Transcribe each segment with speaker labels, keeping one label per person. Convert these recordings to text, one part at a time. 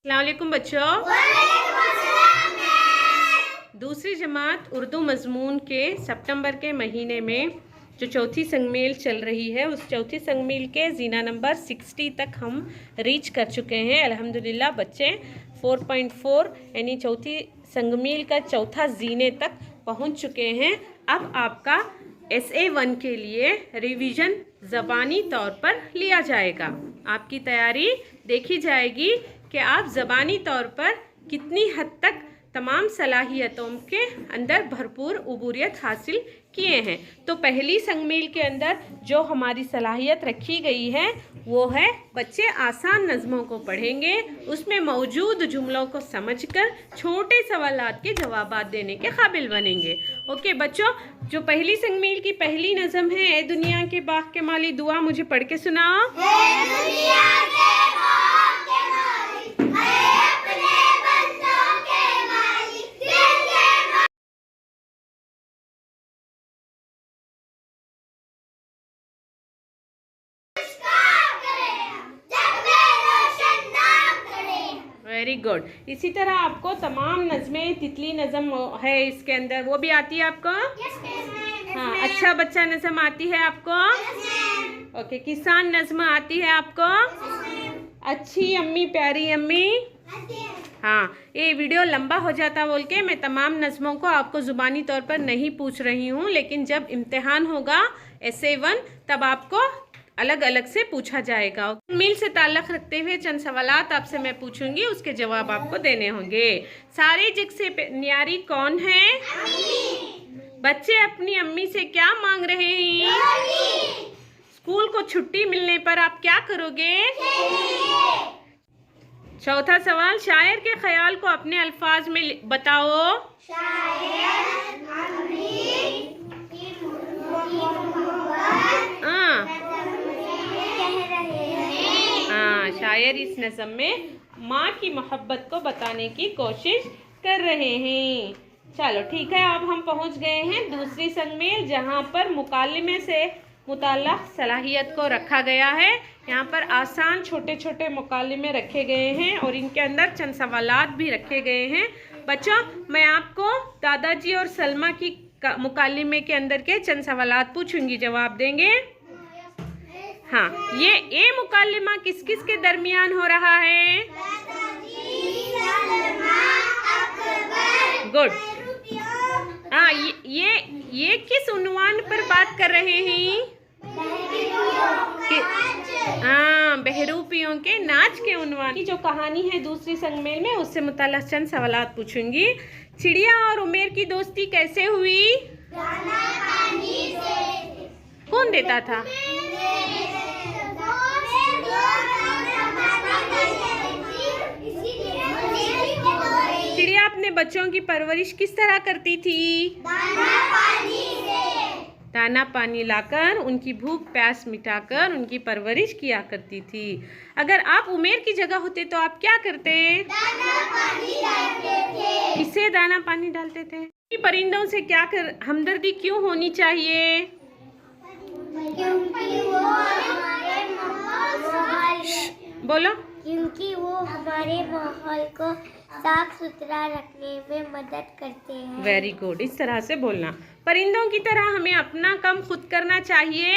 Speaker 1: अस्सलाम वालेकुम बच्चों। दूसरी जमात उर्दू मज़मून के सितंबर के महीने में जो चौथी संगमेल चल रही है, उस चौथी संगमेल के जीना नंबर 60 तक हम रीच कर चुके हैं। अल्हम्दुलिल्लाह बच्चे 4.4 यानी चौथी संगमेल का चौथा जीने तक पहुंच चुके हैं। अब आपका SA1 के लिए रिवीजन ज़बानी तौर पर लिया जाएगा। आपकी तैयारी देखी जाएगी कि आप ज़बानी तौर पर कितनी हद तक तमाम सलाहियतों के अंदर भरपूर उबूरियत हासिल किए हैं। तो पहली संगमेल के अंदर जो हमारी सलाहियत रखी गई है वो है बच्चे आसान नज़मों को पढ़ेंगे, उसमें मौजूद जुमलों को समझकर छोटे सवालात के जवाबात देने के काबिल बनेंगे। ओके बच्चों, जो पहली संगमेल की पहली नज़म है, ए दुनिया के बाग के माली दुआ, मुझे पढ़ के सुनाओ। Very good. इसी तरह आपको तमाम नज़में, तितली नज़म है इसके अंदर, वो भी आती है आपको? हाँ। अच्छा बच्चा नज़म आती है आपको? ओके। किसान नज़म आती है आपको? अच्छी अम्मी प्यारी अम्मी। हाँ। ये वीडियो लंबा हो जाता बोल के मैं तमाम नज़मों को आपको ज़ुबानी तौर पर नहीं पूछ रही हूँ, लेकिन जब इम्तिहान होगा SA1 तब आपको अलग अलग से पूछा जाएगा। मील से ताल्लुक़ रखते हुए चंद सवालात आपसे मैं पूछूंगी, उसके जवाब आपको देने होंगे। सारे जग से न्यारी कौन है? बच्चे अपनी अम्मी से क्या मांग रहे हैं? स्कूल को छुट्टी मिलने पर आप क्या करोगे? चौथा सवाल, शायर के ख्याल को अपने अल्फाज में बताओ। शायर इस नज़म में माँ की मोहब्बत को बताने की कोशिश कर रहे हैं। चलो ठीक है, अब हम पहुँच गए हैं दूसरी संगमेल, जहाँ पर मुकालिमे से मुताल्लिक़ सलाहियत को रखा गया है। यहाँ पर आसान छोटे छोटे मुकालिमे रखे गए हैं और इनके अंदर चंद सवालात भी रखे गए हैं। बच्चों, मैं आपको दादाजी और सलमा की मुकालिमे के अंदर के चंद सवालात पूछूंगी, जवाब देंगे। हाँ, ये मुकालिमा किस किस के दरमियान हो रहा है? गुड। हाँ, ये किस उन्वान पर बात कर रहे हैं? हाँ, बहरूपियों के नाच के उन्वान की जो कहानी है दूसरी संगमेल में, उससे मुताल्लिक़ चंद सवालात पूछूंगी। चिड़िया और उमेर की दोस्ती कैसे हुई? दाना पानी से। कौन देता था? चिड़िया अपने बच्चों की परवरिश किस तरह करती थी? दाना पानी लाकर, उनकी भूख प्यास मिटाकर उनकी परवरिश किया करती थी। अगर आप उमेर की जगह होते तो आप क्या करते? दाना पानी डालते थे। किसे दाना पानी डालते थे? परिंदों से क्या हमदर्दी क्यों होनी चाहिए? क्योंकि वो बोलो। क्योंकि वो हमारे माहौल को साफ सुथरा रखने में मदद करते हैं। वेरी गुड, इस तरह से बोलना। परिंदों की तरह हमें अपना काम खुद करना चाहिए।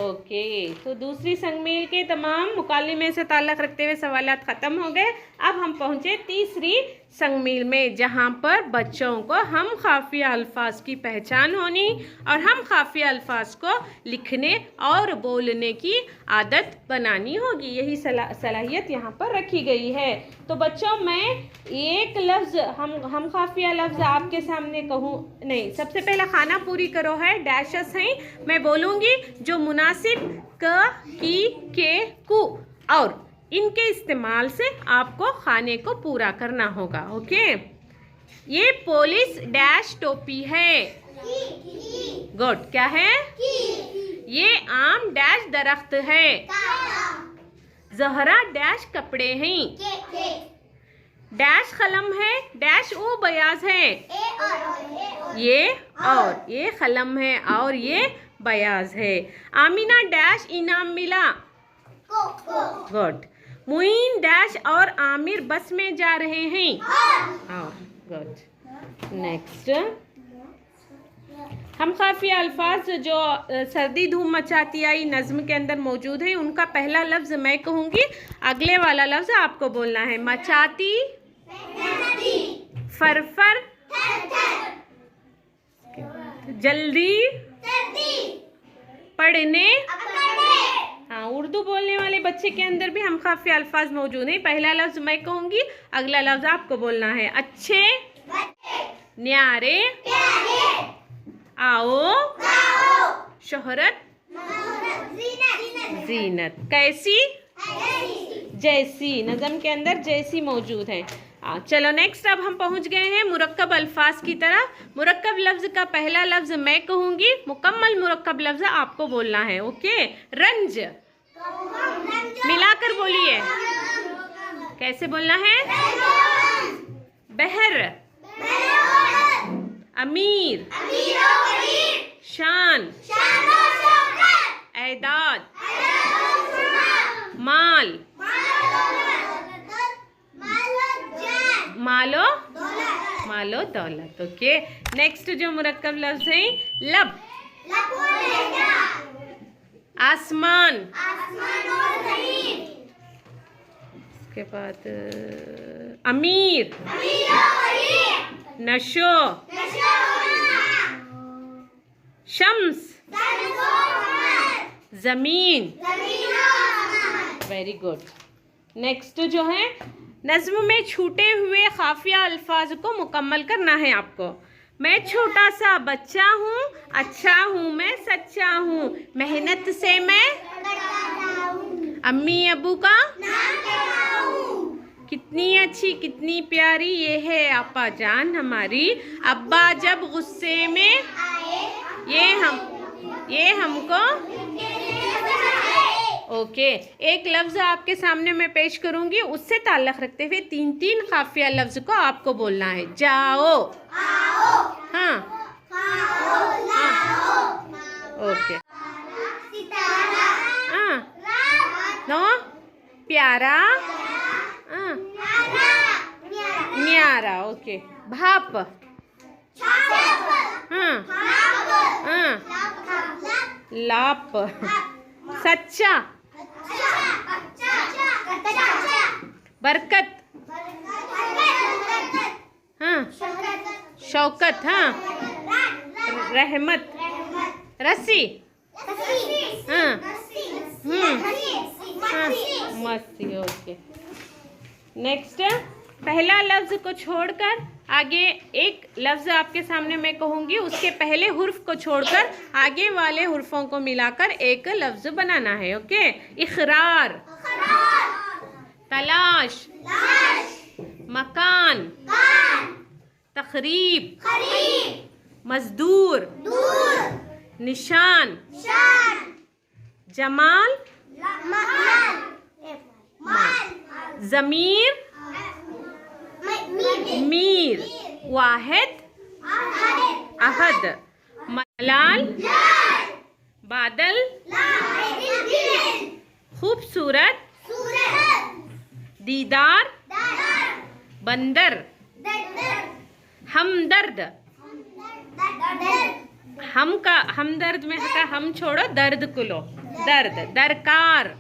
Speaker 1: ओके। तो दूसरी संगमेल के तमाम मुकालिमे से ताल्लुक़ रखते हुए सवालात ख़त्म हो गए। अब हम पहुँचे तीसरी संगमेल में, जहाँ पर बच्चों को हम खाफिया अल्फाज की पहचान होनी और हम खाफिया अल्फाज को लिखने और बोलने की आदत बनानी होगी। यही सलाहियत यहाँ पर रखी गई है। तो बच्चों, मैं एक लफ्ज़ हम खाफिया लफ्ज़ आपके सामने कहूँ, नहीं, सबसे पहला खाना पूरी करो है, डैशेस हैं, मैं बोलूँगी जो मुनासिब क, की, के, कु और इनके इस्तेमाल से आपको खाने को पूरा करना होगा। ओके। ये पुलिस डैश टोपी है। गुड। क्या है? ये आम डैश दरख्त है। जहरा डैश कपड़े हैं। डैश कलम है, डैश वो बयाज है। ये कलम है और ये बयाज है। आमीना डैश इनाम मिला। गुड। मुइन डैश और आमिर बस में जा रहे हैं। गुड। नेक्स्ट, हम काफिया अल्फाज जो सर्दी धूम मचाती आई नज्म के अंदर मौजूद है, उनका पहला लफ्ज मैं कहूँगी, अगले वाला लफ्ज आपको बोलना है। मचाती, फरफर, जल्दी, पढ़ने। हाँ, उर्दू बोलने वाले बच्चे के अंदर भी हम काफी अल्फाज मौजूद हैं। पहला लफ्ज मैं कहूँगी, अगला लफ्ज आपको बोलना है। अच्छे, न्यारे, आओ, शोहरत, जीनत। कैसी, जैसी। नज़म के अंदर जैसी मौजूद है। चलो नेक्स्ट, अब हम पहुंच गए हैं मुरक्कब अल्फाज की तरफ। मुरक्कब लफ्ज का पहला लफ्ज मैं कहूंगी, मुकम्मल मुरक्कब लफ्ज आपको बोलना है। ओके। रंज, मिलाकर बोलिए, कैसे बोलना है? बहर, अमीर, शान, एदाद, माल, मालो दौलत। ओके। नेक्स्ट जो मुरक्कब लफ्ज है, लब, आसमान, उसके बाद अमीर, नशो, शम्स, जमीन। Very good. नेक्स्ट जो है, नज़्म में छूटे हुए खाफिया अल्फाज को मुकम्मल करना है आपको। मैं छोटा सा बच्चा हूँ, अच्छा हूँ मैं, सच्चा हूँ, मेहनत से मैं अम्मी अबू का कितनी अच्छी कितनी प्यारी ये है आपा जान हमारी। अब्बा जब गुस्से में ये हमको। ओके। एक लफ्ज आपके सामने मैं पेश करूंगी, उससे ताल्लुक़ रखते हुए 3 काफिया लफ्ज को आपको बोलना है। जाओ, हाँ, ओके। हाँ, नो, प्यारा, हाँ, न्यारा। ओके। भाप, हाँ, हाँ, लाप, सच्चा, बरकत, हाँ, शौकत, हाँ, रहमत, रस्सी, हाँ, हाँ, मस्ती। ओके। नेक्स्ट, पहला लफ्ज को छोड़कर आगे एक लफ्ज आपके सामने मैं कहूँगी, उसके पहले हुर्फ को छोड़कर आगे वाले हुर्फों को मिलाकर एक लफ्ज बनाना है। ओके। इखरार, तलाश, मकान, तखरीब, मजदूर, निशान, जमाल, जमीर, मीर, वाहिद, अहद, मलाल, बादल, खूबसूरत, दीदार, बंदर, हमदर्द। हमदर्द में का हम छोड़ो, दर्द को लो। दर्द, दरकार,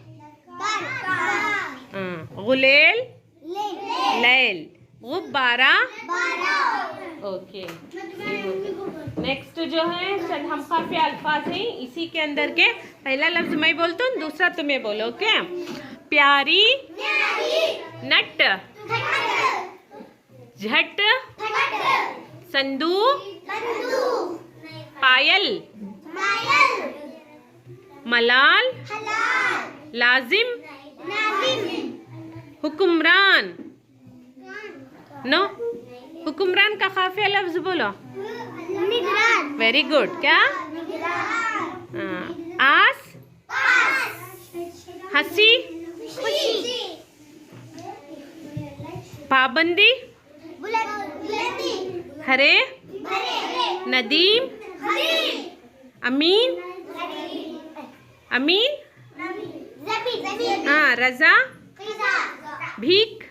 Speaker 1: गुलेल, लैल, गुब्बारा। ओके। नेक्स्ट जो है हम काफिया अल्फाज हैं, इसी के अंदर के पहला लफ्ज मैं बोलता हूँ, दूसरा तुम्हें बोलो। ओके। प्यारी, नट, झट, संदूक, पायल, मलाल, लाजिम, हुक्मरान। नो, हुक्मरान का काफिया लफ्ज बोलो। Very good. क्या? आस, हंसी, पाबंदी, हरे, नदीम, अमीन, अमीन, हाँ, रजा, भीख,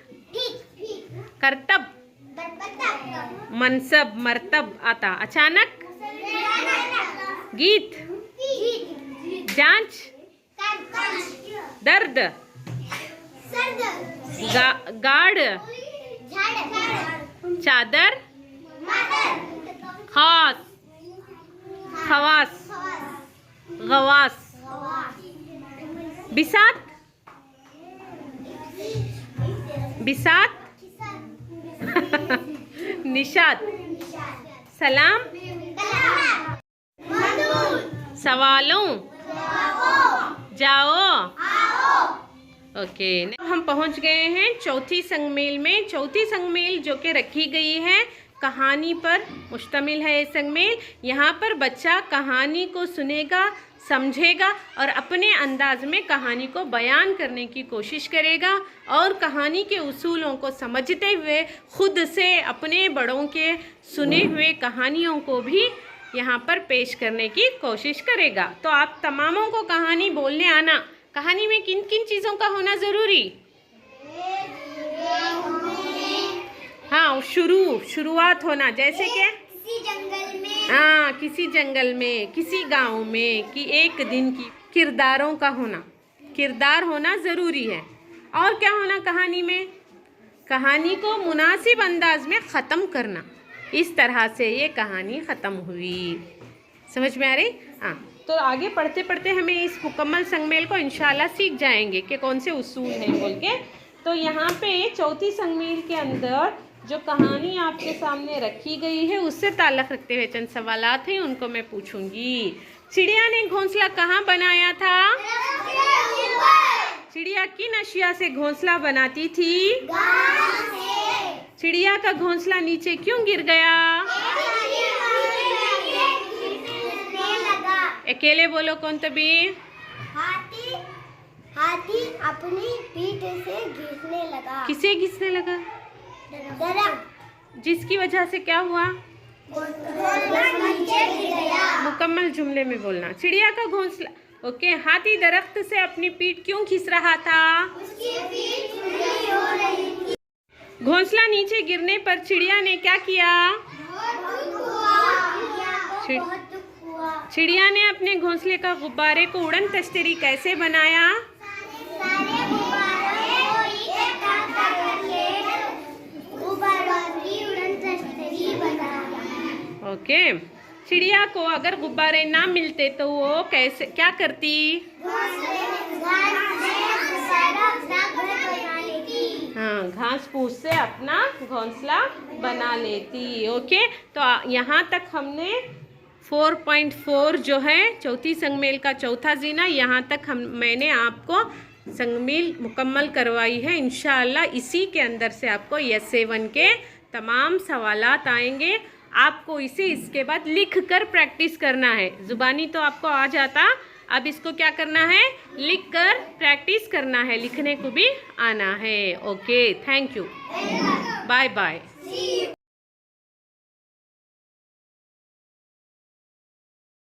Speaker 1: करतब, मनसब, मर्तब आता, अचानक, गीत, जांच, दर्द, गाढ़, चादर, खास, खवास, गवास, बिसात, बिसात, निशात, सलाम, सवालों, जाओ। ओके, हम पहुंच गए हैं चौथी संगमेल में। चौथी संगमेल जो कि रखी गई है कहानी पर मुश्तमिल है ये संगमेल। यहाँ पर बच्चा कहानी को सुनेगा, समझेगा और अपने अंदाज में कहानी को बयान करने की कोशिश करेगा और कहानी के उसूलों को समझते हुए खुद से अपने बड़ों के सुने हुए कहानियों को भी यहाँ पर पेश करने की कोशिश करेगा। तो आप तमामों को कहानी बोलने आना। कहानी में किन किन चीज़ों का होना ज़रूरी? हाँ, शुरुआत होना, जैसे कि किसी जंगल में, हाँ, किसी जंगल में, किसी गांव में, कि एक दिन की। किरदारों का होना, किरदार होना ज़रूरी है। और क्या होना कहानी में? कहानी को मुनासिब अंदाज में ख़त्म करना। इस तरह से ये कहानी ख़त्म हुई। समझ में आ रही? हाँ, तो आगे पढ़ते पढ़ते हमें इस मुकम्मल संगमेल को इंशाल्लाह सीख जाएंगे कि कौन से उसूल हैं बोल के। तो यहाँ पे चौथी संगमेल के अंदर जो कहानी आपके सामने रखी गई है उससे ताल्लुक़ रखते हुए चंद सवालात हैं, उनको मैं पूछूंगी। चिड़िया ने घोंसला कहाँ बनाया था? चिड़िया किन अशिया से घोंसला बनाती थी? चिड़िया का घोंसला नीचे क्यों गिर गया? अकेले बोलो कौन तभी?
Speaker 2: हाथी अपनी पीठ से घिसने लगा।
Speaker 1: किसे घिसने लगा? जिसकी वजह से क्या हुआ? मुकम्मल जुमले में बोलना। चिड़िया का घोंसला, ओके। हाथी दरख्त से अपनी पीठ क्यों घिस रहा था?
Speaker 2: उसकी पीठ खुली हो रही थी।
Speaker 1: घोंसला नीचे गिरने पर चिड़िया ने क्या किया? चिड़िया ने अपने घोंसले का गुब्बारे को उड़न तश्तरी कैसे बनाया? ओके। चिड़िया को अगर गुब्बारे ना मिलते तो वो कैसे क्या करती? हाँ, घास फूस से अपना घोंसला बना लेती। ओके, तो यहाँ तक हमने 4.4 जो है चौथी संगमेल का चौथा जीना, यहाँ तक मैंने आपको संगमेल मुकम्मल करवाई है। इंशाअल्लाह इसी के अंदर से आपको यस 7 के तमाम सवालात आएंगे। आपको इसे इसके बाद लिख कर प्रैक्टिस करना है। ज़ुबानी तो आपको आ जाता, अब इसको क्या करना है? लिख कर प्रैक्टिस करना है, लिखने को भी आना है। Okay, thank you, bye bye.